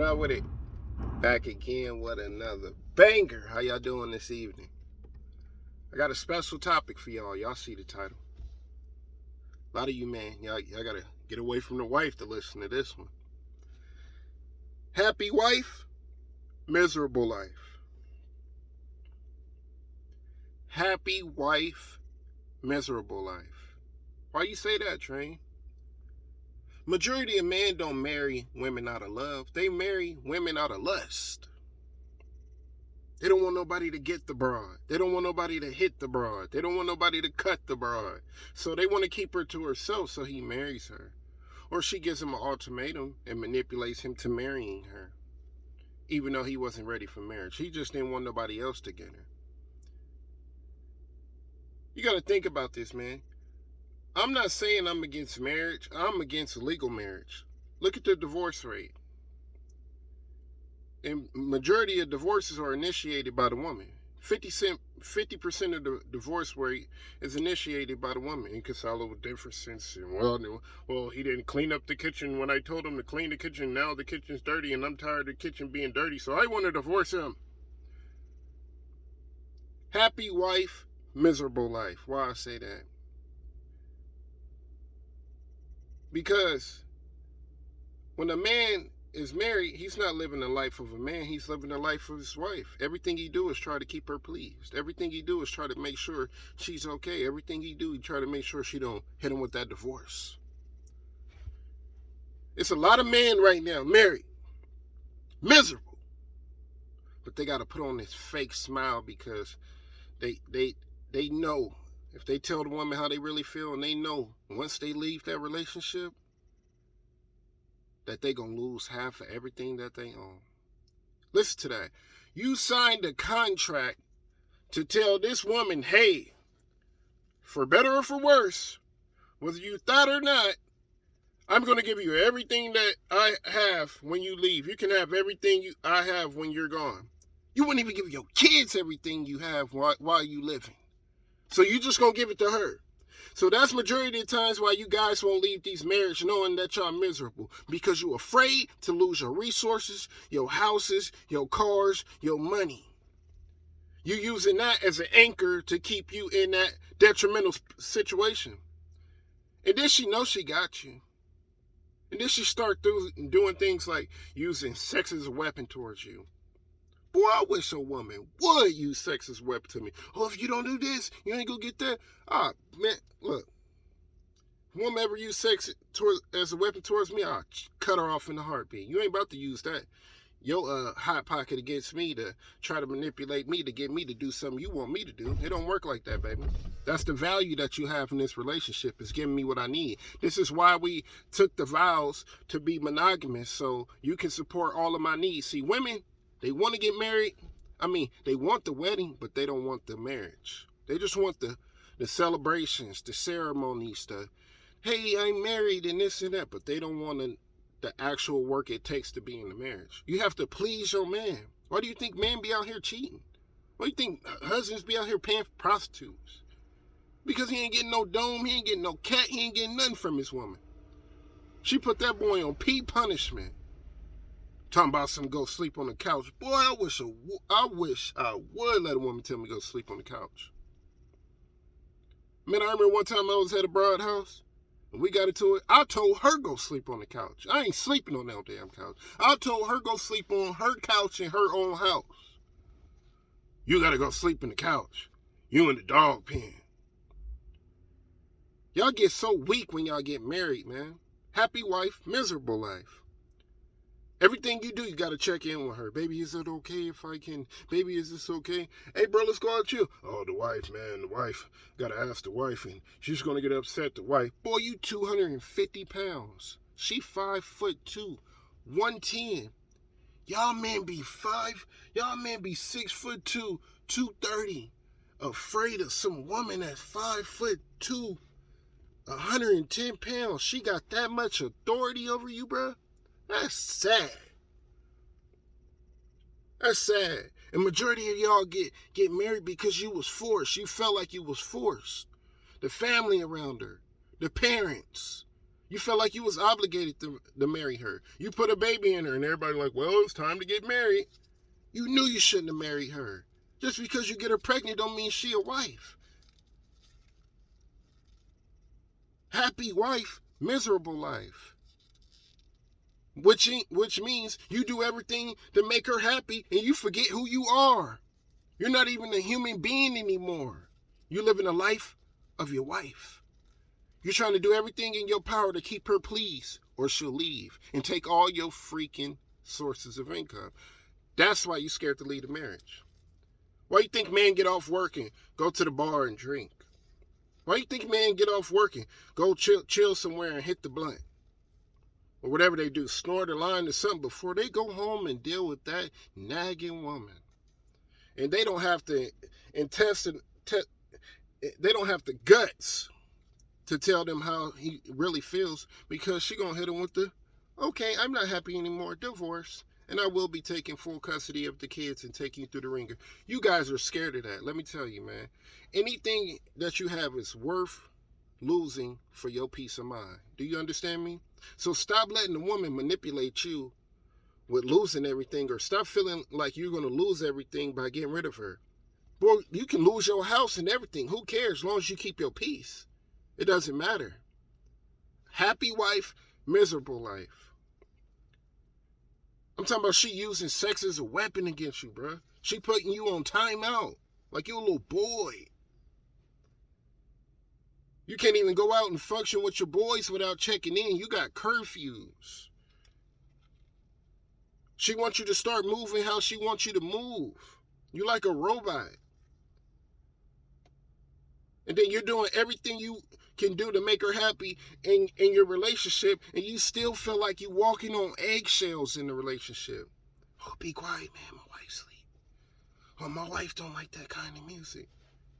What up with it? Back again with another banger. How y'all doing this evening? I got a special topic for y'all. Y'all see the title. A lot of you, man, y'all gotta get away from the wife to listen to this one. Happy wife, miserable life. Happy wife, miserable life. Why you say that, Train? Majority of men don't marry women out of love. They marry women out of lust. They don't want nobody to get the broad. They don't want nobody to hit the broad. They don't want nobody to cut the broad. So they want to keep her to herself, so he marries her. Or she gives him an ultimatum and manipulates him to marrying her. Even though he wasn't ready for marriage. He just didn't want nobody else to get her. You got to think about this, man. I'm not saying I'm against marriage. I'm against legal marriage. Look at the divorce rate. And majority of divorces are initiated by the woman. 50% of the divorce rate is initiated by the woman. You can see all over differences. Well, he didn't clean up the kitchen when I told him to clean the kitchen. Now the kitchen's dirty, and I'm tired of the kitchen being dirty, so I want to divorce him. Happy wife, miserable life. Why I say that? Because when a man is married, he's not living the life of a man. He's living the life of his wife. Everything he do is try to keep her pleased. Everything he do is try to make sure she's okay. Everything he do, he try to make sure she don't hit him with that divorce. It's a lot of men right now, married, miserable, but they got to put on this fake smile because they know if they tell the woman how they really feel, and they know once they leave that relationship, that they gonna lose half of everything that they own. Listen to that. You signed a contract to tell this woman, hey, for better or for worse, whether you thought or not, I'm gonna give you everything that I have when you leave. You can have everything I have when you're gone. You wouldn't even give your kids everything you have while you living. So you just gonna give it to her. So that's majority of the times why you guys won't leave these marriages knowing that y'all miserable. Because you're afraid to lose your resources, your houses, your cars, your money. You're using that as an anchor to keep you in that detrimental situation. And then she knows she got you. And then she start doing things like using sex as a weapon towards you. Boy, I wish a woman would use sex as a weapon to me. Oh, if you don't do this, you ain't gonna get that. Ah, man, look. If a woman ever use sex as a weapon towards me, I'll cut her off in a heartbeat. You ain't about to use that. Your hot pocket against me to try to manipulate me to get me to do something you want me to do. It don't work like that, baby. That's the value that you have in this relationship, is giving me what I need. This is why we took the vows to be monogamous, so you can support all of my needs. See, women, they want to get married. They want the wedding, but they don't want the marriage. They just want the celebrations, the ceremonies, hey, I'm married and this and that, but they don't want the actual work it takes to be in the marriage. You have to please your man. Why do you think men be out here cheating? Why do you think husbands be out here paying for prostitutes? Because he ain't getting no dome, he ain't getting no cat, he ain't getting nothing from his woman. She put that boy on P punishment. Talking about some go sleep on the couch. Boy, I wish I would let a woman tell me to go sleep on the couch. Man, I remember one time I was at a broad house, and we got into it. I told her go sleep on the couch. I ain't sleeping on that damn couch. I told her go sleep on her couch in her own house. You gotta go sleep in the couch. You in the dog pen. Y'all get so weak when y'all get married, man. Happy wife, miserable life. Everything you do, you got to check in with her. Baby, is it okay if I can? Baby, is this okay? Hey, bro, let's go out chill. Oh, the wife, man, the wife. Got to ask the wife, and she's going to get upset, the wife. Boy, you 250 pounds. She 5'2", 110. Y'all men be 6'2", 230. Afraid of some woman that's 5'2", 110 pounds. She got that much authority over you, bro? That's sad. That's sad. And majority of y'all get married because you was forced. You felt like you was forced. The family around her, the parents. You felt like you was obligated to marry her. You put a baby in her and everybody like, well, it's time to get married. You knew you shouldn't have married her. Just because you get her pregnant don't mean she a wife. Happy wife, miserable life. Which means you do everything to make her happy and you forget who you are. You're not even a human being anymore. You're living a life of your wife. You're trying to do everything in your power to keep her pleased or she'll leave and take all your freaking sources of income. That's why you're scared to leave a marriage. Why you think men get off work and go to the bar and drink? Why you think men get off work and go chill somewhere and hit the blunt? Or whatever they do, snort a line or something before they go home and deal with that nagging woman. And they don't have to they don't have the guts to tell them how he really feels, because she gonna hit him with the, okay, I'm not happy anymore, divorce, and I will be taking full custody of the kids and taking you through the ringer. You guys are scared of that. Let me tell you, man, anything that you have is worth losing for your peace of mind. Do you understand me? So stop letting the woman manipulate you with losing everything, or stop feeling like you're going to lose everything by getting rid of her. Boy, you can lose your house and everything. Who cares? As long as you keep your peace. It doesn't matter. Happy wife, miserable life. I'm talking about she using sex as a weapon against you, bro. She putting you on timeout like you're a little boy. You can't even go out and function with your boys without checking in. You got curfews. She wants you to start moving how she wants you to move. You like a robot. And then you're doing everything you can do to make her happy in your relationship, and you still feel like you're walking on eggshells in the relationship. Oh, be quiet, man. My wife sleep. Oh, my wife don't like that kind of music.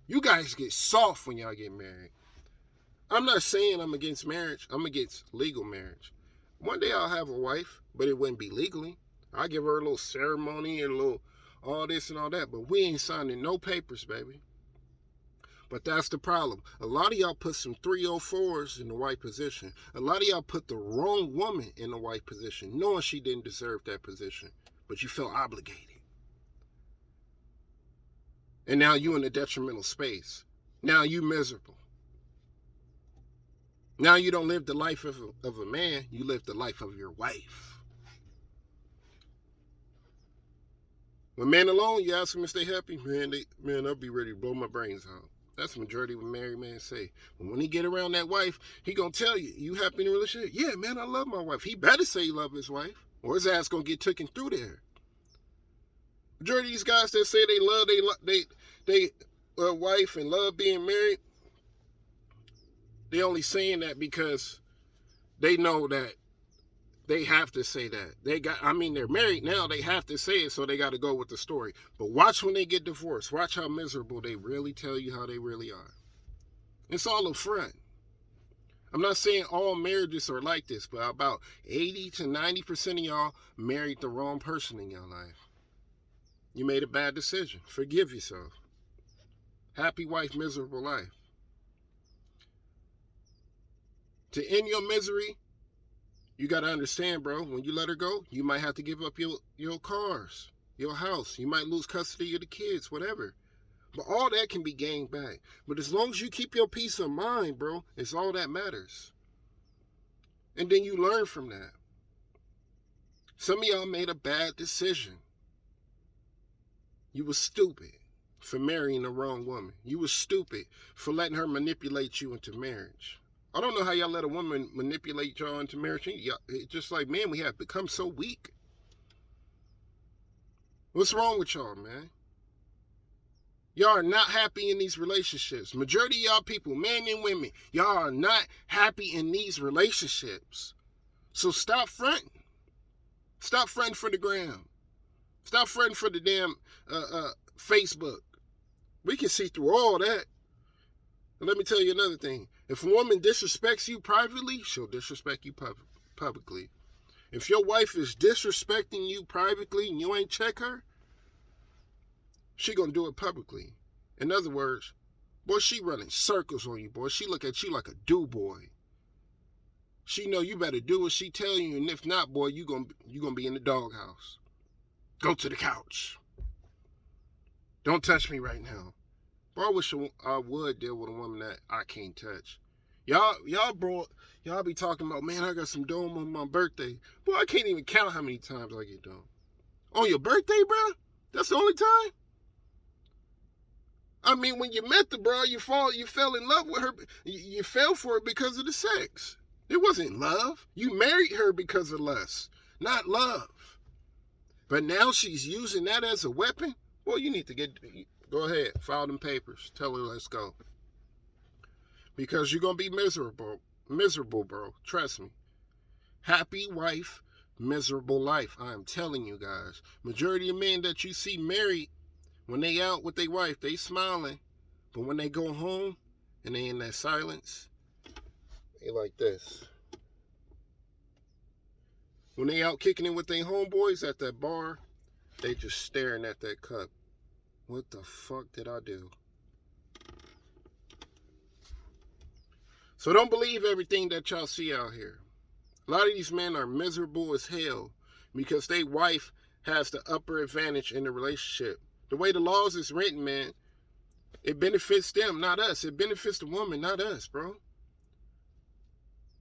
You guys get soft when y'all get married. I'm not saying I'm against marriage. I'm against legal marriage. One day I'll have a wife, but it wouldn't be legally. I'll give her a little ceremony and a little all this and all that, but we ain't signing no papers, baby. But that's the problem. A lot of y'all put some 304s in the wife position. A lot of y'all put the wrong woman in the wife position, knowing she didn't deserve that position, but you felt obligated. And now you in a detrimental space. Now you miserable. Now you don't live the life of a man, you live the life of your wife. When men alone, you ask them if they happy, man, I'll be ready to blow my brains out. That's the majority of what married men say. But when he get around that wife, he gonna tell you, you happy in a relationship? Yeah, man, I love my wife. He better say he love his wife, or his ass gonna get taken through there. Majority of these guys that say they love they wife and love being married, they only saying that because they know that they have to say that. They're married now, they have to say it, so they got to go with the story. But watch when they get divorced. Watch how miserable they really tell you how they really are. It's all a front. I'm not saying all marriages are like this, but about 80 to 90% of y'all married the wrong person in your life. You made a bad decision. Forgive yourself. Happy wife, miserable life. To end your misery, you got to understand, bro, when you let her go, you might have to give up your cars, your house. You might lose custody of the kids, whatever. But all that can be gained back. But as long as you keep your peace of mind, bro, it's all that matters. And then you learn from that. Some of y'all made a bad decision. You were stupid for marrying the wrong woman. You were stupid for letting her manipulate you into marriage. I don't know how y'all let a woman manipulate y'all into marriage. It's just like, man, we have become so weak. What's wrong with y'all, man? Y'all are not happy in these relationships. Majority of y'all people, men and women, y'all are not happy in these relationships. So stop fronting. Stop fronting for the gram. Stop fronting for the damn Facebook. We can see through all that. And let me tell you another thing. If a woman disrespects you privately, she'll disrespect you publicly. If your wife is disrespecting you privately and you ain't check her, she gonna do it publicly. In other words, boy, she running circles on you, boy. She look at you like a do boy. She know you better do what she tell you, and if not, boy, you gonna be in the doghouse. Go to the couch. Don't touch me right now. Bro, I wish I would deal with a woman that I can't touch. Y'all be talking about, man, I got some dome on my birthday. Boy, I can't even count how many times I get dome. On your birthday, bro? That's the only time? I mean, when you met the bro, you fell in love with her. You fell for it because of the sex. It wasn't love. You married her because of lust, not love. But now she's using that as a weapon. Well, you need to go ahead, file them papers. Tell her, let's go. Because you're going to be miserable, bro. Trust me. Happy wife, miserable life. I am telling you guys. Majority of men that you see married, when they out with their wife, they smiling. But when they go home and they in that silence, they like this. When they out kicking it with their homeboys at that bar, they just staring at that cup. What the fuck did I do? So don't believe everything that y'all see out here. A lot of these men are miserable as hell because their wife has the upper advantage in the relationship. The way the laws is written, man, it benefits them, not us. It benefits the woman, not us, bro.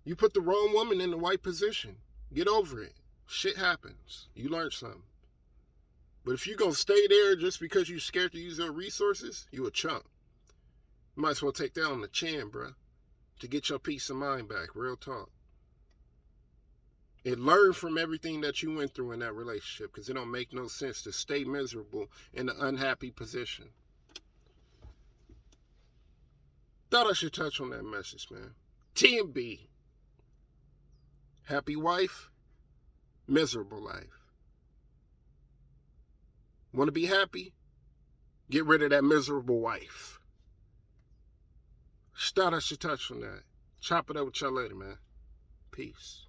You put the wrong woman in the right position. Get over it. Shit happens. You learn something. But if you're going to stay there just because you're scared to use your resources, you a chump. You might as well take that on the chin, bro, to get your peace of mind back. Real talk. And learn from everything that you went through in that relationship, because it don't make no sense to stay miserable in an unhappy position. Thought I should touch on that message, man. TMB. Happy wife, miserable life. Want to be happy? Get rid of that miserable wife. Thought I should touch on that. Chop it up with y'all later, man. Peace.